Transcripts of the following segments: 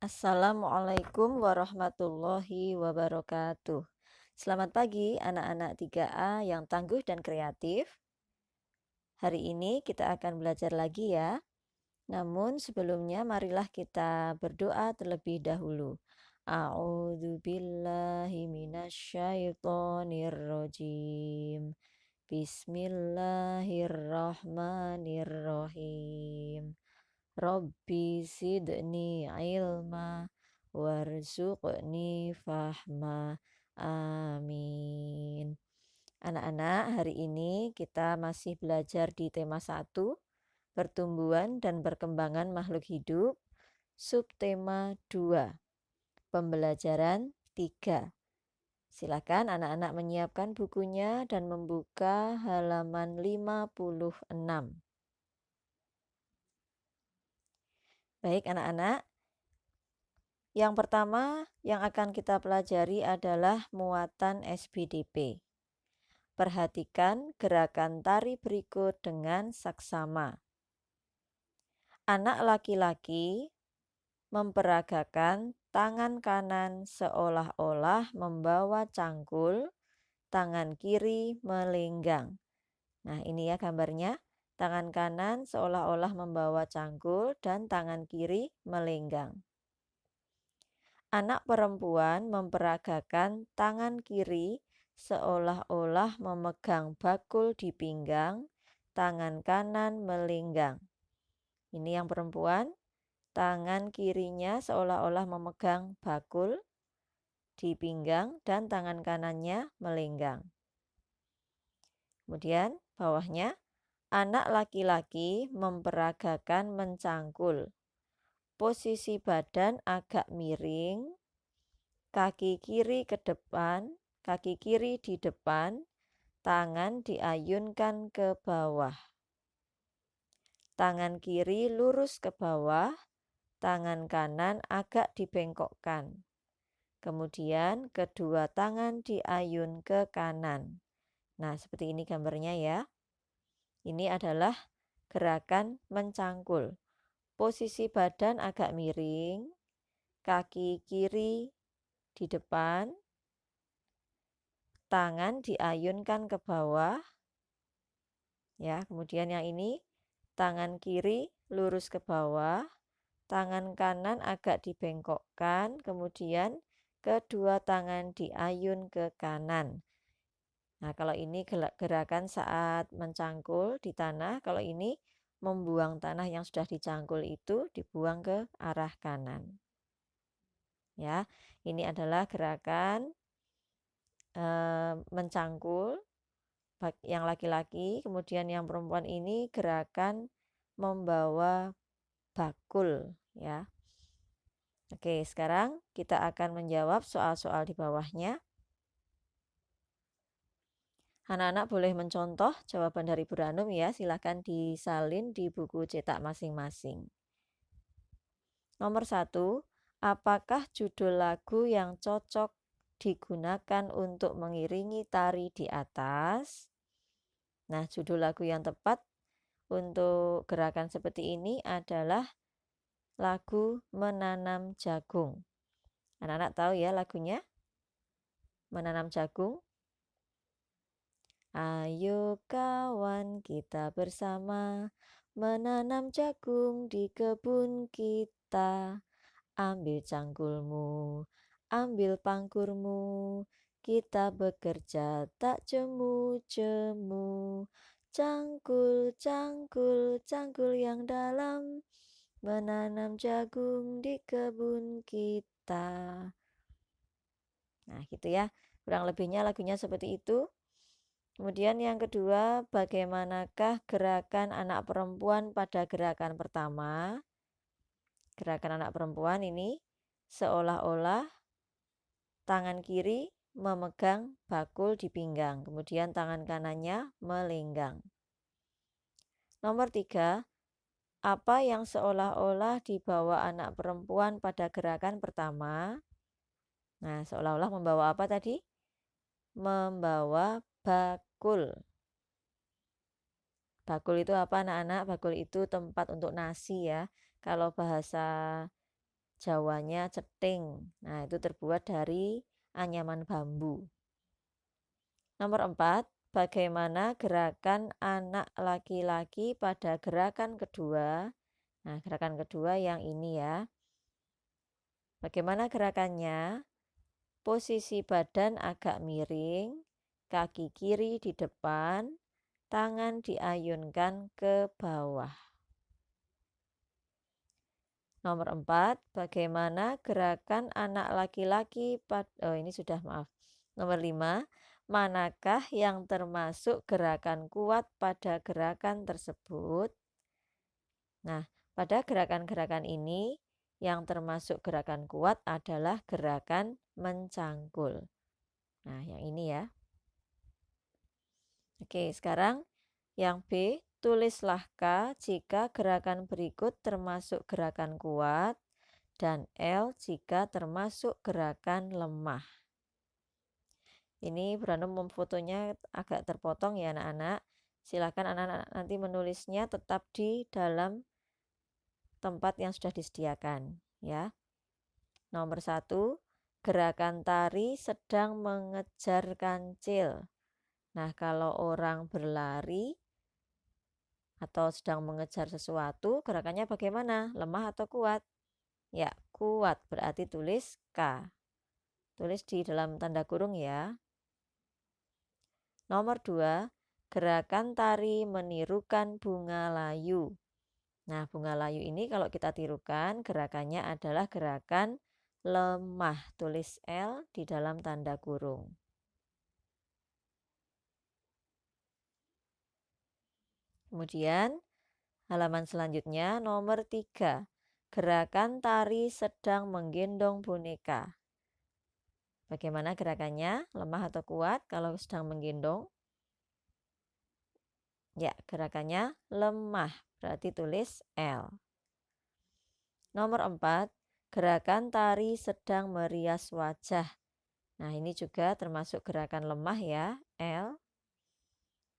Assalamualaikum warahmatullahi wabarakatuh. Selamat pagi anak-anak 3A yang tangguh dan kreatif. Hari ini kita akan belajar lagi ya. Namun sebelumnya marilah kita berdoa terlebih dahulu. A'udzu billahi minasyaitonir rajim. Bismillahirrahmanirrahim. Rabbi zidni ilma warzuqni fahma. Amin. Anak-anak, hari ini kita masih belajar di tema 1, pertumbuhan dan perkembangan makhluk hidup. Subtema 2, pembelajaran 3. Silakan anak-anak menyiapkan bukunya dan membuka halaman 56. Baik anak-anak, yang pertama yang akan kita pelajari adalah muatan SBDP. Perhatikan gerakan tari berikut dengan saksama. Anak laki-laki memperagakan tangan kanan seolah-olah membawa cangkul, tangan kiri melenggang. Nah, ini ya gambarnya. Tangan kanan seolah-olah membawa cangkul dan tangan kiri melenggang. Anak perempuan memperagakan tangan kiri seolah-olah memegang bakul di pinggang, tangan kanan melenggang. Ini yang perempuan, tangan kirinya seolah-olah memegang bakul di pinggang dan tangan kanannya melenggang. Kemudian bawahnya, anak laki-laki memperagakan mencangkul. Posisi badan agak miring, kaki kiri ke depan, kaki kiri di depan, tangan diayunkan ke bawah. Tangan kiri lurus ke bawah, tangan kanan agak dibengkokkan. Kemudian kedua tangan diayun ke kanan. Nah, seperti ini gambarnya ya. Ini adalah gerakan mencangkul. Posisi badan agak miring, kaki kiri di depan, tangan diayunkan ke bawah. Ya, kemudian yang ini tangan kiri lurus ke bawah, tangan kanan agak dibengkokkan, kemudian kedua tangan diayun ke kanan. Nah, kalau ini gerakan saat mencangkul di tanah, kalau ini membuang tanah yang sudah dicangkul itu dibuang ke arah kanan. Ya, ini adalah gerakan mencangkul yang laki-laki, kemudian yang perempuan ini gerakan membawa bakul ya. Oke, sekarang kita akan menjawab soal-soal di bawahnya. Anak-anak boleh mencontoh jawaban dari Bu Ranum ya, silahkan disalin di buku cetak masing-masing. Nomor 1, apakah judul lagu yang cocok digunakan untuk mengiringi tari di atas? Nah, judul lagu yang tepat untuk gerakan seperti ini adalah lagu Menanam Jagung. Anak-anak tahu ya lagunya? Menanam Jagung. Ayo kawan kita bersama menanam jagung di kebun kita. Ambil cangkulmu, ambil pangkurmu, kita bekerja tak jemu-jemu. Cangkul, cangkul, cangkul yang dalam, menanam jagung di kebun kita. Nah, gitu ya. Kurang lebihnya lagunya seperti itu. Kemudian yang kedua, bagaimanakah gerakan anak perempuan pada gerakan pertama? Gerakan anak perempuan ini seolah-olah tangan kiri memegang bakul di pinggang, kemudian tangan kanannya melenggang. Nomor 3, apa yang seolah-olah dibawa anak perempuan pada gerakan pertama? Nah, seolah-olah membawa apa tadi? Membawa bakul. Bakul itu apa anak-anak? Bakul itu tempat untuk nasi ya. Kalau bahasa Jawanya ceting. Nah, itu terbuat dari anyaman bambu. Nomor 4, bagaimana gerakan anak laki-laki pada gerakan kedua? Nah, gerakan kedua yang ini ya. Bagaimana gerakannya? Posisi badan agak miring, kaki kiri di depan, tangan diayunkan ke bawah. Nomor 4, bagaimana gerakan anak laki-laki ini sudah maaf. Nomor 5, manakah yang termasuk gerakan kuat pada gerakan tersebut? Nah, pada gerakan-gerakan ini yang termasuk gerakan kuat adalah gerakan mencangkul. Nah, yang ini ya. Oke, sekarang yang B, tulislah K jika gerakan berikut termasuk gerakan kuat dan L jika termasuk gerakan lemah. Ini Brandon memfotonya agak terpotong ya anak-anak. Silakan anak-anak nanti menulisnya tetap di dalam tempat yang sudah disediakan ya. Nomor 1, gerakan tari sedang mengejar kancil. Nah, kalau orang berlari atau sedang mengejar sesuatu, gerakannya bagaimana? Lemah atau kuat? Ya, kuat, berarti tulis K. Tulis di dalam tanda kurung ya. Nomor 2, gerakan tari menirukan bunga layu. Nah, bunga layu ini kalau kita tirukan, gerakannya adalah gerakan lemah. Tulis L di dalam tanda kurung. Kemudian, halaman selanjutnya nomor 3, gerakan tari sedang menggendong boneka. Bagaimana gerakannya? Lemah atau kuat kalau sedang menggendong? Ya, gerakannya lemah. Berarti tulis L. Nomor 4, gerakan tari sedang merias wajah. Nah, ini juga termasuk gerakan lemah ya, L.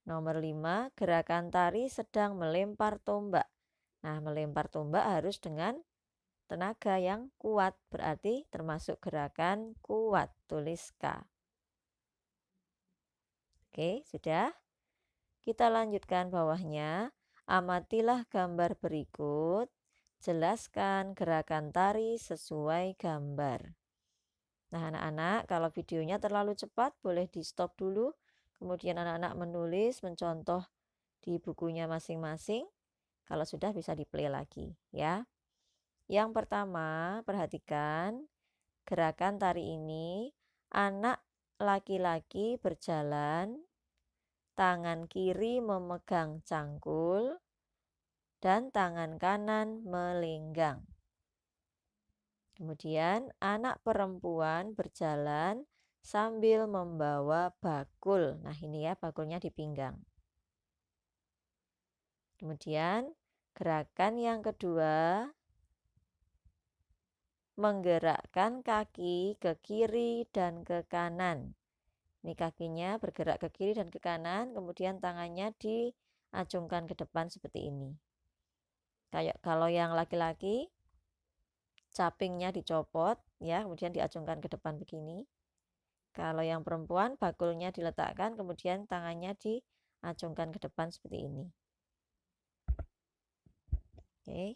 Nomor 5, gerakan tari sedang melempar tombak. Nah, melempar tombak harus dengan tenaga yang kuat, berarti termasuk gerakan kuat, tulis K. Oke, sudah? Kita lanjutkan bawahnya. Amatilah gambar berikut. Jelaskan gerakan tari sesuai gambar. Nah, anak-anak, kalau videonya terlalu cepat, boleh di-stop dulu. Kemudian anak-anak menulis, mencontoh di bukunya masing-masing. Kalau sudah bisa di-play lagi, ya. Yang pertama, perhatikan gerakan tari ini. Anak laki-laki berjalan, tangan kiri memegang cangkul, dan tangan kanan melenggang. Kemudian anak perempuan berjalan sambil membawa bakul. Nah, ini ya bakulnya di pinggang. Kemudian gerakan yang kedua, menggerakkan kaki ke kiri dan ke kanan. Ini kakinya bergerak ke kiri dan ke kanan, kemudian tangannya diacungkan ke depan seperti ini. Kayak kalau yang laki-laki, capingnya dicopot ya, kemudian diacungkan ke depan begini. Kalau yang perempuan, bakulnya diletakkan, kemudian tangannya diacungkan ke depan seperti ini. Oke.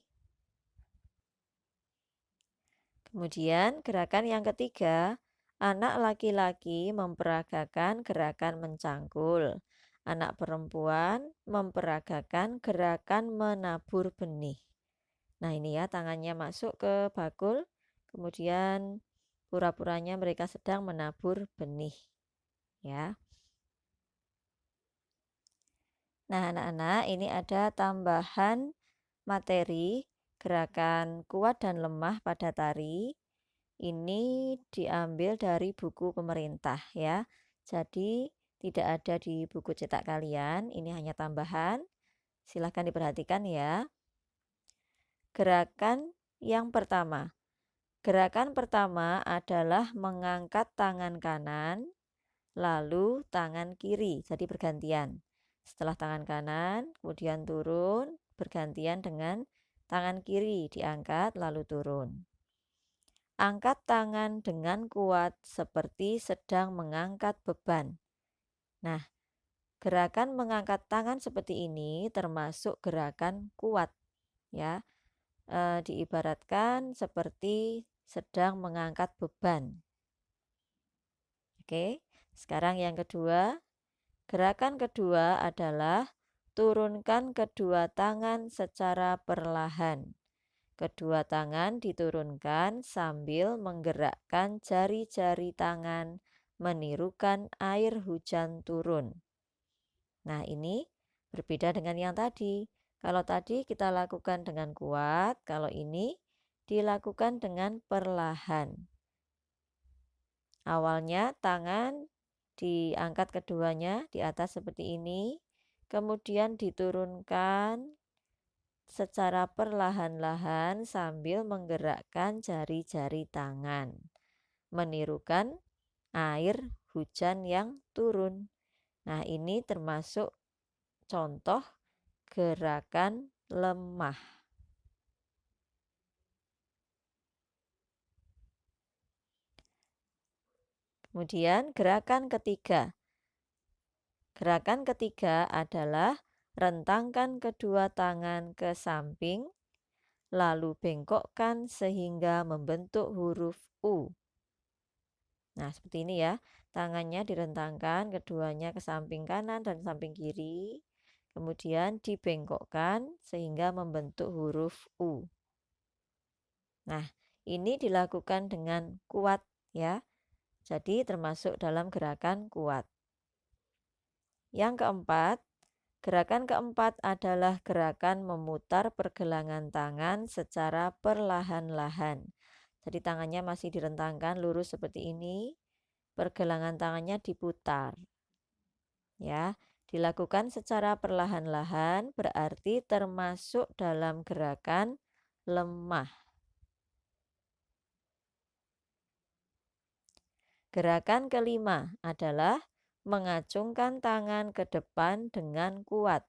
Kemudian gerakan yang ketiga, anak laki-laki memperagakan gerakan mencangkul. Anak perempuan memperagakan gerakan menabur benih. Nah, ini ya, tangannya masuk ke bakul, kemudian pura-puranya mereka sedang menabur benih. Ya. Nah, anak-anak, ini ada tambahan materi gerakan kuat dan lemah pada tari. Ini diambil dari buku pemerintah ya. Jadi tidak ada di buku cetak kalian, ini hanya tambahan. Silahkan diperhatikan ya. Gerakan yang pertama. Gerakan pertama adalah mengangkat tangan kanan, lalu tangan kiri, jadi bergantian. Setelah tangan kanan, kemudian turun, bergantian dengan tangan kiri, diangkat lalu turun. Angkat tangan dengan kuat seperti sedang mengangkat beban. Nah, gerakan mengangkat tangan seperti ini termasuk gerakan kuat ya. Diibaratkan seperti sedang mengangkat beban. Oke, sekarang yang kedua. Gerakan kedua adalah turunkan kedua tangan secara perlahan. Kedua tangan diturunkan sambil menggerakkan jari-jari tangan, menirukan air hujan turun. Nah, ini berbeda dengan yang tadi. Kalau tadi kita lakukan dengan kuat, kalau ini dilakukan dengan perlahan. Awalnya tangan diangkat keduanya di atas seperti ini, kemudian diturunkan secara perlahan-lahan sambil menggerakkan jari-jari tangan, menirukan air hujan yang turun. Nah, ini termasuk contoh gerakan lemah. Kemudian gerakan ketiga. Gerakan ketiga adalah rentangkan kedua tangan ke samping, lalu bengkokkan sehingga membentuk huruf U. Nah, seperti ini ya. Tangannya direntangkan, keduanya ke samping kanan dan samping kiri. Kemudian dibengkokkan sehingga membentuk huruf U. Nah, ini dilakukan dengan kuat ya. Jadi termasuk dalam gerakan kuat. Yang keempat, gerakan keempat adalah gerakan memutar pergelangan tangan secara perlahan-lahan. Jadi tangannya masih direntangkan lurus seperti ini, pergelangan tangannya diputar. Ya, dilakukan secara perlahan-lahan berarti termasuk dalam gerakan lemah. Gerakan kelima adalah mengacungkan tangan ke depan dengan kuat.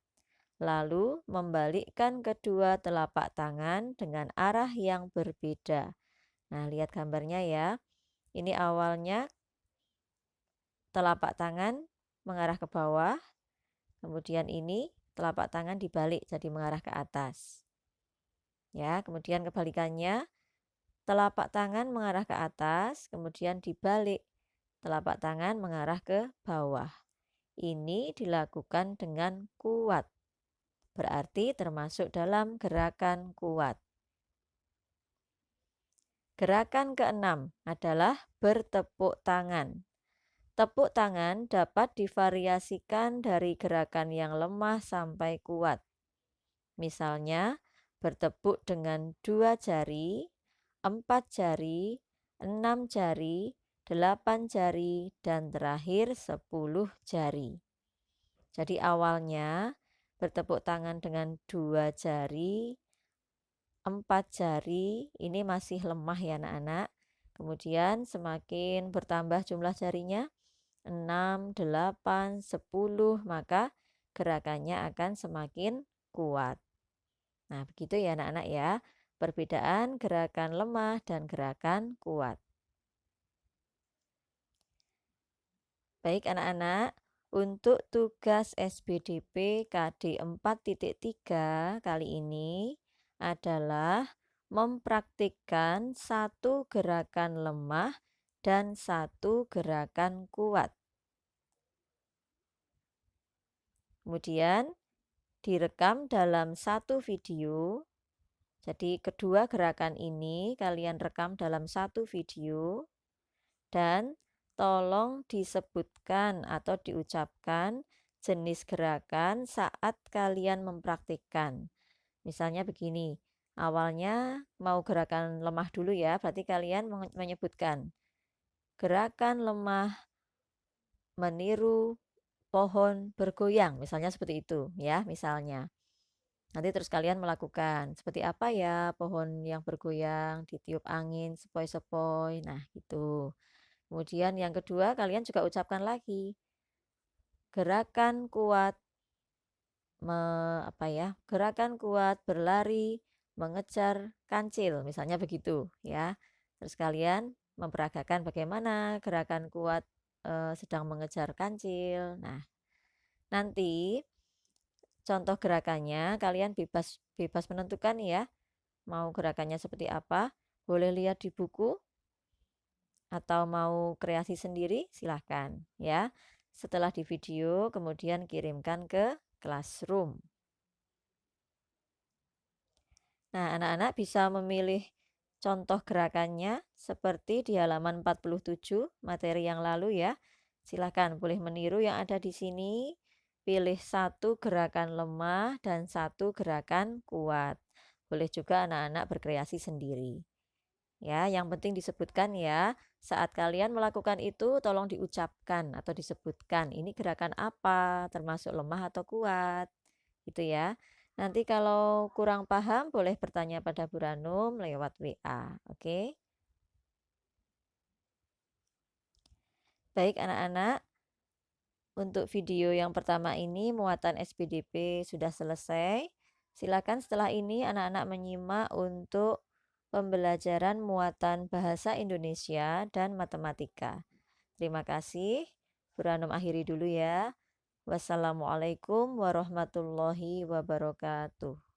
Lalu membalikkan kedua telapak tangan dengan arah yang berbeda. Nah, lihat gambarnya ya. Ini awalnya telapak tangan mengarah ke bawah. Kemudian ini telapak tangan dibalik jadi mengarah ke atas. Ya, kemudian kebalikannya telapak tangan mengarah ke atas, kemudian dibalik telapak tangan mengarah ke bawah. Ini dilakukan dengan kuat. Berarti termasuk dalam gerakan kuat. Gerakan keenam adalah bertepuk tangan. Tepuk tangan dapat divariasikan dari gerakan yang lemah sampai kuat. Misalnya, bertepuk dengan 2 jari, 4 jari, 6 jari, 8 jari, dan terakhir 10 jari. Jadi awalnya bertepuk tangan dengan 2 jari, 4 jari, ini masih lemah ya anak-anak. Kemudian semakin bertambah jumlah jarinya, 6, 8, 10, maka gerakannya akan semakin kuat. Nah, begitu ya anak-anak ya, perbedaan gerakan lemah dan gerakan kuat. Baik anak-anak, untuk tugas SBDP KD 4.3 kali ini adalah mempraktikkan satu gerakan lemah dan satu gerakan kuat. Kemudian direkam dalam satu video. Jadi kedua gerakan ini kalian rekam dalam satu video dan tolong disebutkan atau diucapkan jenis gerakan saat kalian mempraktikkan. Misalnya begini, awalnya mau gerakan lemah dulu ya, berarti kalian menyebutkan gerakan lemah meniru pohon bergoyang, misalnya seperti itu ya, misalnya. Nanti terus kalian melakukan, seperti apa ya pohon yang bergoyang, ditiup angin, sepoi-sepoi, nah gitu. Kemudian yang kedua kalian juga ucapkan lagi, gerakan kuat, gerakan kuat berlari, mengejar kancil, misalnya begitu ya. Terus kalian memperagakan bagaimana gerakan kuat sedang mengejar kancil. Nah, nanti contoh gerakannya kalian bebas menentukan ya, mau gerakannya seperti apa. Boleh lihat di buku atau mau kreasi sendiri, silahkan ya. Setelah di video, kemudian kirimkan ke Classroom. Nah, anak-anak bisa memilih contoh gerakannya seperti di halaman 47 materi yang lalu ya. Silahkan boleh meniru yang ada di sini. Pilih satu gerakan lemah dan satu gerakan kuat. Boleh juga anak-anak berkreasi sendiri. Ya, yang penting disebutkan ya. Saat kalian melakukan itu tolong diucapkan atau disebutkan ini gerakan apa, termasuk lemah atau kuat. Gitu ya. Nanti kalau kurang paham boleh bertanya pada Bu Ranum lewat WA. Oke. Baik anak-anak, untuk video yang pertama ini muatan SPDP sudah selesai. Silakan setelah ini anak-anak menyimak untuk pembelajaran muatan bahasa Indonesia dan matematika. Terima kasih. Bu Ranum akhiri dulu ya. Wassalamualaikum warahmatullahi wabarakatuh.